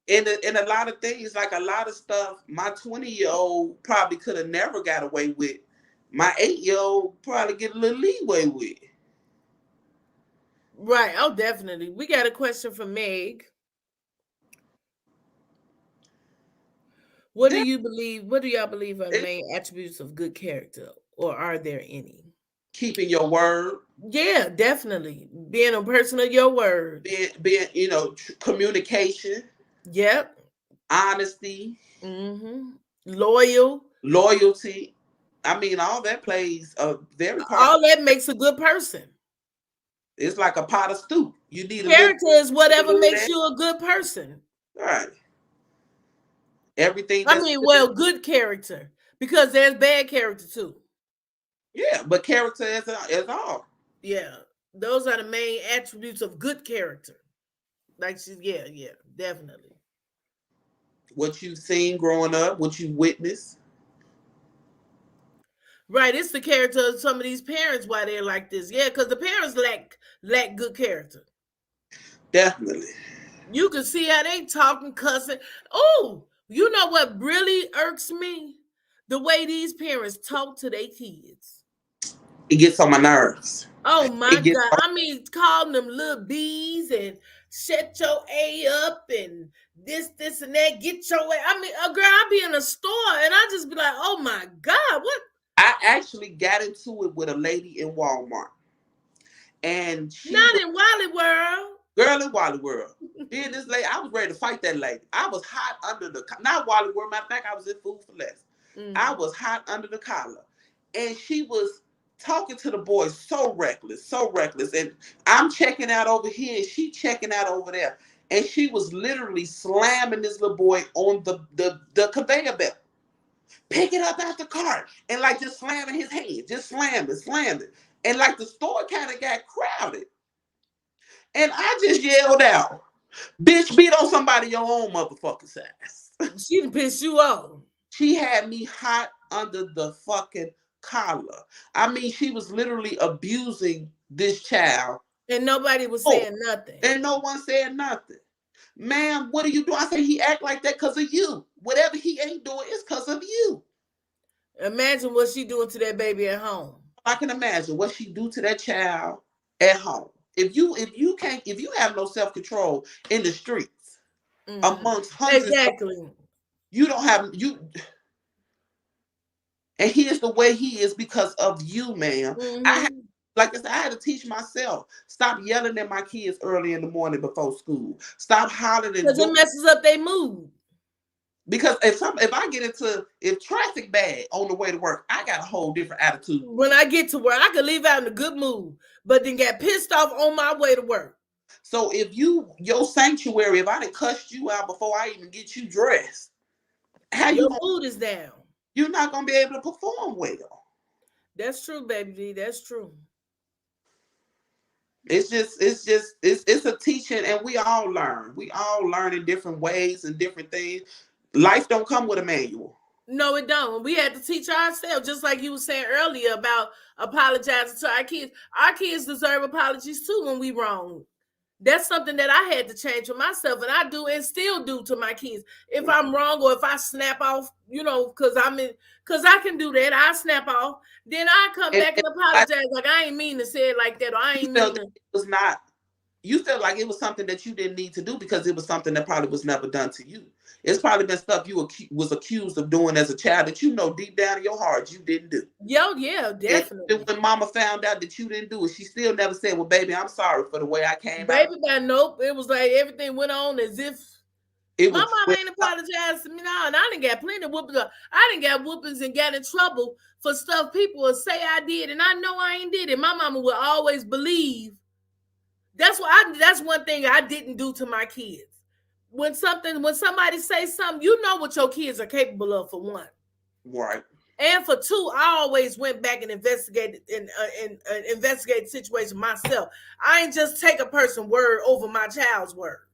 And a lot of things, like a lot of stuff, my 20-year-old probably could have never got away with. My 8-year-old probably get a little leeway with. Right. Oh, definitely. We got a question from Meg. What do Yeah, you believe? What do y'all believe are the it, main attributes of good character, or are there any? keeping your word, Yeah, definitely. Being a person of your word. being communication, Yep. honesty, Loyal. loyalty. I mean, all that plays a very part. All that makes a good person. It's like a pot of stew. You need a little, Character is whatever little of makes that. you a good person. All right. Everything I that's mean, good. well, good character. Because there's bad character too. Yeah, but character is all. Yeah. Those are the main attributes of good character. Like yeah, definitely. What you've seen growing up, what you witnessed. Right, it's the character of some of these parents why they're like this. Yeah, because the parents lack good character. Definitely. You can see how they talking, cussing. Oh, you know what really irks me? The way these parents talk to their kids. It gets on my nerves. Oh my It gets God. on, I mean, calling them little bees and shut your A up and this, and that. Get your way. I mean, a girl, I be in a store and I just be like, oh my God, what? I actually got into it with a lady in Walmart. And she Not was in Wally World. girl in Wally World. Then this lady, I was ready to fight that lady. I was hot under the not Wally World. Matter of fact, I was in Food for Less. I was hot under the collar. And she was talking to the boy so reckless, so reckless. And I'm checking out over here, and she checking out over there. And she was literally slamming this little boy on the conveyor belt. Pick it up out the cart. And like just slamming his hand. Just slamming. And like the store kind of got crowded. And I just yelled out, "Bitch, beat on somebody your own motherfucking size." She done pissed you off. She had me hot under the fucking collar. I mean, she was literally abusing this child. And nobody was Oh, saying nothing. and no one said nothing. Ma'am, what are you doing? I say he act like that because of you. Whatever he ain't doing is because of you. Imagine what she doing to that baby at home. I can imagine what she do to that child at home. If you have no self-control in the streets amongst hundreds of, Exactly. you don't have you and here's the way he is because of you, ma'am. I have Mm-hmm. like I said, I had to teach myself. Stop yelling at my kids early in the morning before school. Stop hollering and Because it messes up their mood. because if traffic bad on the way to work, I got a whole different attitude. When I get to work, I could leave out in a good mood, but then get pissed off on my way to work. So if your sanctuary, if I done cussed you out before I even get you dressed, your mood is down. You're not gonna be able to perform well. That's true, baby D. That's true. It's a teaching, and we all learn. We all learn in different ways and different things. Life don't come with a manual. No, it don't. We had to teach ourselves, just like you were saying earlier about apologizing to our kids. Our kids deserve apologies too when we wrong. That's something that I had to change for myself, and I do and still do to my kids. If I'm wrong or if I snap off, because I can do that. I snap off, then I come back and apologize. Like I ain't mean to say it like that, or I ain't mean to. It was not. You felt like it was something that you didn't need to do because it was something that probably was never done to you. It's probably been stuff you was accused of doing as a child that deep down in your heart you didn't do. Yeah, definitely. And when mama found out that you didn't do it, she still never said, "Well, baby, I'm sorry for the way I came out." Baby, nope. It was like everything went on as if my mama ain't apologized to me now, and I didn't get plenty of whoopings. I didn't get whoopings and got in trouble for stuff people would say I did, and I know I ain't did it. My mama would always believe. That's one thing I didn't do to my kids. When somebody says something, you know what your kids are capable of, for one. Right. And for two, I always went back and investigated investigated the situation myself. I ain't just take a person's word over my child's word.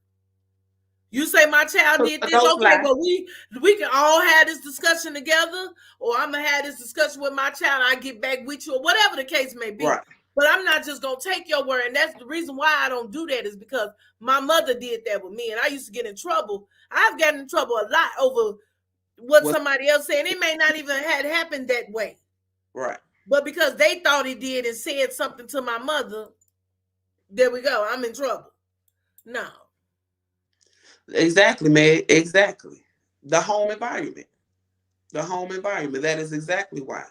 You say my child did this, okay, but we can all have this discussion together, or I'm gonna have this discussion with my child, and I get back with you, or whatever the case may be. Right. But I'm not just going to take your word. And that's the reason why I don't do that, is because my mother did that with me. And I used to get in trouble. I've gotten in trouble a lot over what somebody else said. And it may not even have happened that way. Right. But because they thought it did and said something to my mother, there we go. I'm in trouble. No. Exactly, man. Exactly. The home environment. That is exactly why.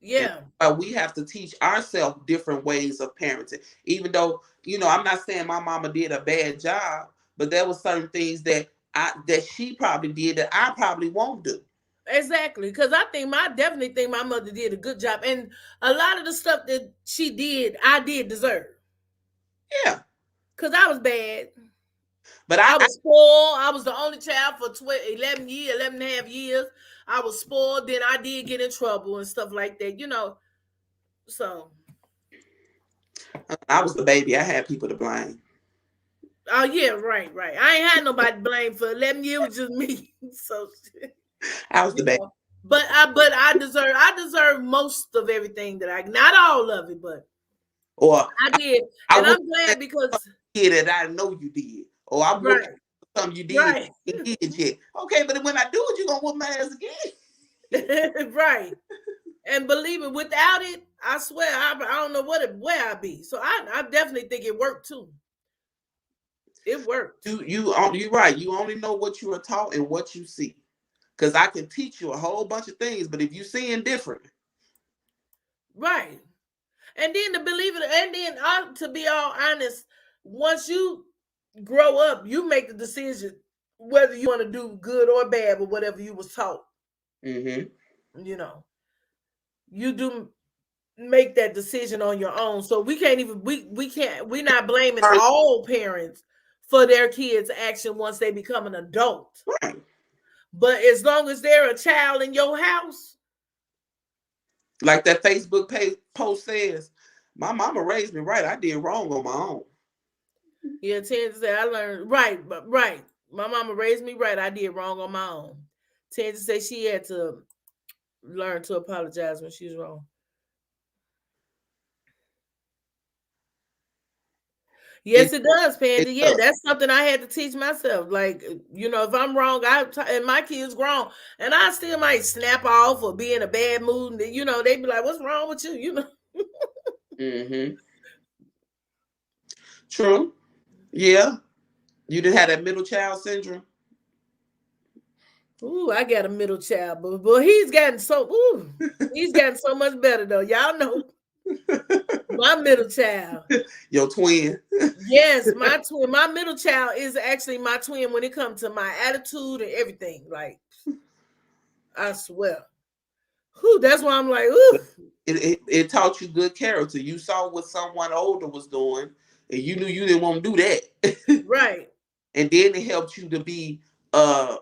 Yeah. But we have to teach ourselves different ways of parenting. Even though, I'm not saying my mama did a bad job, but there were certain things that she probably did that I probably won't do. Exactly. Because I definitely think my mother did a good job. And a lot of the stuff that she did, I did deserve. Yeah. Because I was bad. But I was spoiled. I was the only child for 11 and a half years. I was spoiled. Then I did get in trouble and stuff like that, So. I was the baby. I had people to blame. Oh, yeah, right. I ain't had nobody to blame for 11 years. It was just me. So. I was the baby. But I deserve most of everything not all of it, but I did. And I'm glad because. That I know you did. Or I'm looking for something you did. Right. Yet. Okay, but when I do it, you're going to whoop my ass again. Right. And believe it, without it, I swear, I don't know where I'd be. So I definitely think it worked too. It worked. You're right. You only know what you are taught and what you see. Because I can teach you a whole bunch of things, but if you're seeing different. Right. And then to believe it, and then to be all honest, once you grow up, you make the decision whether you want to do good or bad or whatever you was taught. Mm-hmm. You do make that decision on your own. So we're not blaming all parents for their kids' action once they become an adult. Right. But as long as they're a child in your house. Like that Facebook post says, my mama raised me right. I did wrong on my own. Yeah, Tansy said I learned right. My mama raised me right. I did wrong on my own. Tansy said she had to learn to apologize when she was wrong. Yes, it does, Pandy. Yeah, that's something I had to teach myself. Like, if I'm wrong, and my kids grown, and I still might snap off or be in a bad mood. And, they be like, "What's wrong with you?" Mm-hmm. True. Yeah. You didn't have that middle child syndrome? Ooh, I got a middle child, but he's gotten so much better though. Y'all know. My middle child. Your twin. Yes, my twin. My middle child is actually my twin when it comes to my attitude and everything. Like, I swear. Whew, that's why I'm like, ooh. It taught you good character. You saw what someone older was doing, and you knew you didn't want to do that. Right. And then it helped you to be uh,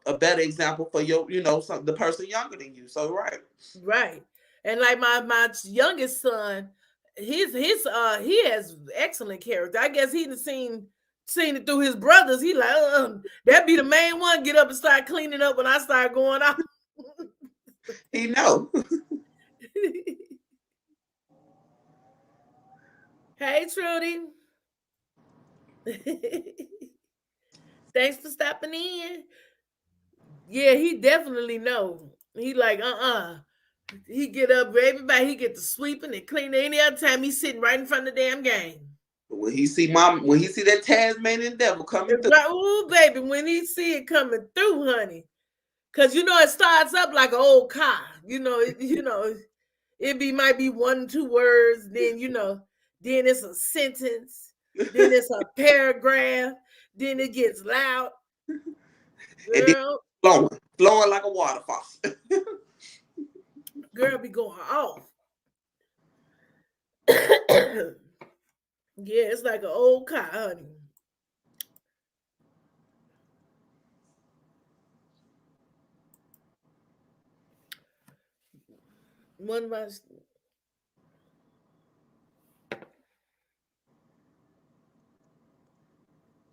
a better example for your, the person younger than you. So right. Right. And like my youngest son, he has excellent character. I guess he done seen it through his brothers. He like, that be the main one. Get up and start cleaning up when I start going out. He know. Hey, Trudy. Thanks for stopping in. Yeah, he definitely know. He like, He get up, everybody, he get to sweeping and cleaning any other time he's sitting right in front of the damn game. When he see that Tasmanian devil coming through. Right, ooh, baby, when he see it coming through, honey. Cause it starts up like an old car. It might be 1 or 2 words, then then it's a sentence, then it's a paragraph, then it gets loud. And then Girl, flowing like a water faucet. girl be going off. Yeah, it's like an old car, honey. One of my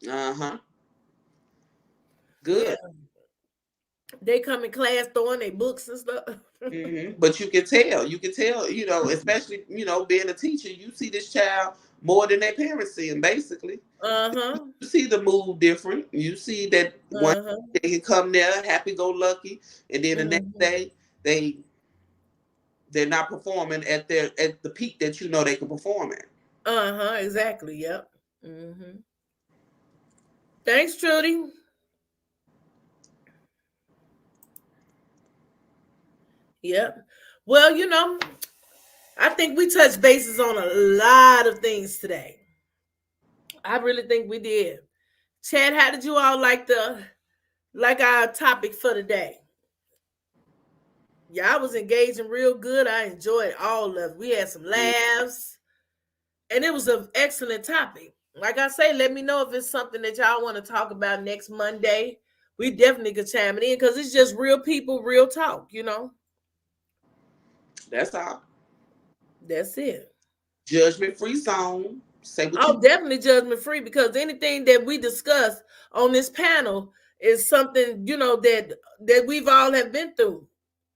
Uh-huh. yeah, Good. they come in class throwing their books and stuff. But you can tell, especially, being a teacher, you see this child more than their parents see him, basically. Uh-huh. You see the mood different. You see that one Uh-huh. they can come there happy go lucky, and then the next Mm-hmm. day they're not performing at the peak that they can perform at. Uh-huh. Exactly. Yep. Mm-hmm. Thanks, Trudy. Yep. Well, I think we touched bases on a lot of things today. I really think we did. Chad, how did you all like our topic for today? Yeah, I was engaging real good. I enjoyed all of it. We had some laughs, and it was an excellent topic. Like I say, let me know if it's something that y'all want to talk about next Monday. We definitely could chime it in because it's just real people, real talk. That's all. That's it. Judgment-free zone. Say what you. Oh, definitely judgment free because anything that we discuss on this panel is something that we've all have been through,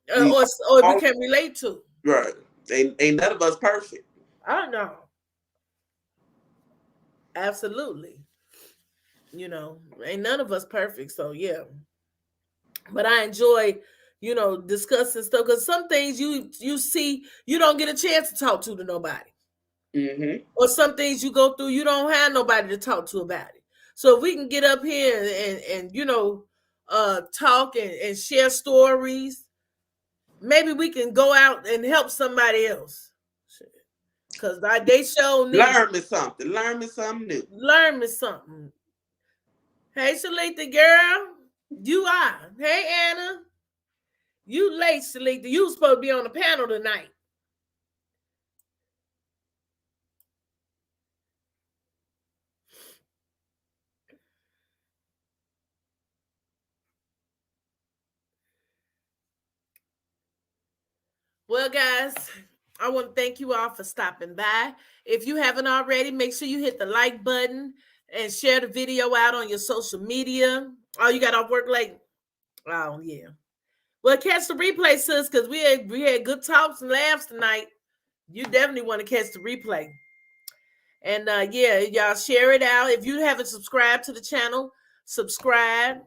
We or we all can relate to. right. Ain't none of us perfect. I don't know. Absolutely. Ain't none of us perfect. So yeah, but I enjoy discussing stuff because some things you see you don't get a chance to talk to nobody. Mm-hmm. Or some things you go through, you don't have nobody to talk to about it. So if we can get up here and talk and share stories, maybe we can go out and help somebody else. Cause they show need Learn me something new. learn me something. Hey, Shalita, girl, you are. Hey, Anna, you late, Shalita. You was supposed to be on the panel tonight. Well, guys, I want to thank you all for stopping by. If you haven't already, make sure you hit the like button and share the video out on your social media. Oh, you got off work late? Oh, yeah. Well, catch the replay, sis, because we had good talks and laughs tonight. You definitely want to catch the replay. And yeah, y'all share it out. If you haven't subscribed to the channel, subscribe.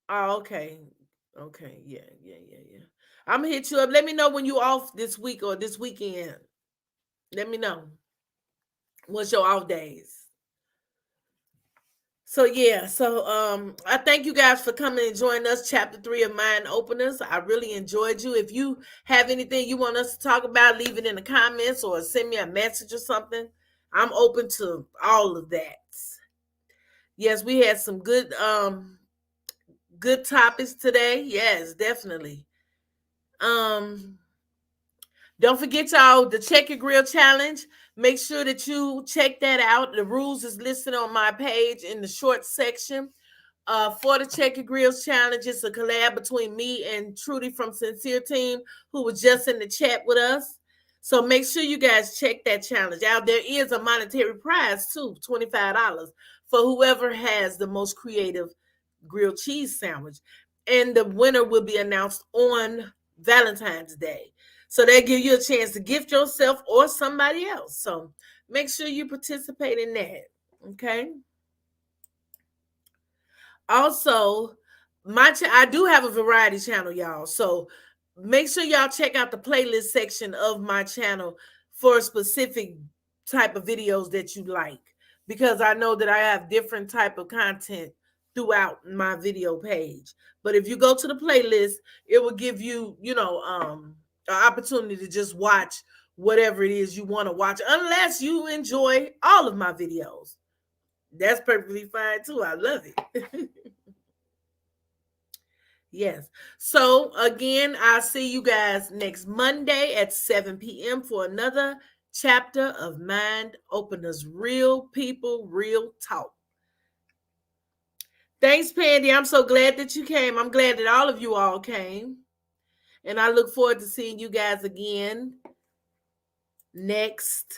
Oh, okay. Okay. Yeah. I'm gonna hit you up. Let me know when you off this week or this weekend. Let me know. What's your off days? So yeah, I thank you guys for coming and joining us, chapter 3 of Mind Openers. I really enjoyed you. If you have anything you want us to talk about, leave it in the comments or send me a message or something. I'm open to all of that. Yes, we had some good topics today. Yes, definitely. Um Don't forget, y'all, the Checkered Grill Challenge. Make sure that you check that out. The rules is listed on my page in the short section. For the Checkered Grills Challenge, it's a collab between me and Trudy from Sincere Team, who was just in the chat with us. So make sure you guys check that challenge out. There is a monetary prize too, $25 for whoever has the most creative grilled cheese sandwich. And the winner will be announced on Valentine's Day. So they give you a chance to gift yourself or somebody else. So make sure you participate in that. Okay. Also, I do have a variety channel, y'all. So make sure y'all check out the playlist section of my channel for a specific type of videos that you like, because I know that I have different type of content throughout my video page. But if you go to the playlist, it will give you, an opportunity to just watch whatever it is you want to watch, unless you enjoy all of my videos. That's perfectly fine too. I love it. Yes. So again, I'll see you guys next Monday at 7 p.m. for another chapter of Mind Openers. Real people, real talk. Thanks, Pandy. I'm so glad that you came. I'm glad that all of you all came. And I look forward to seeing you guys again next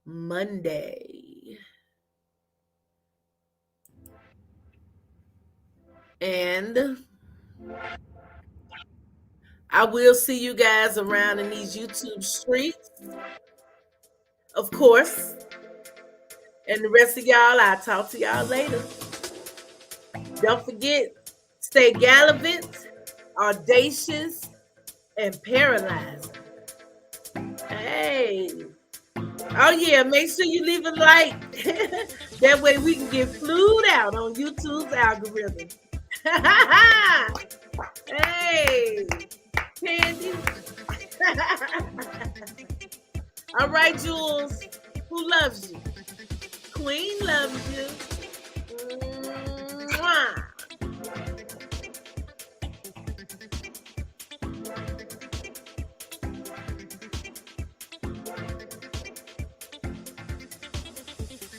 Monday. And I will see you guys around in these YouTube streets, of course. And the rest of y'all, I'll talk to y'all later. Don't forget, stay gallivant, audacious, and paralyzed. Hey. Oh, yeah, make sure you leave a like. That way we can get flued out on YouTube's algorithm. Hey, Candy. All right, Jules. Who loves you? Queen loves you.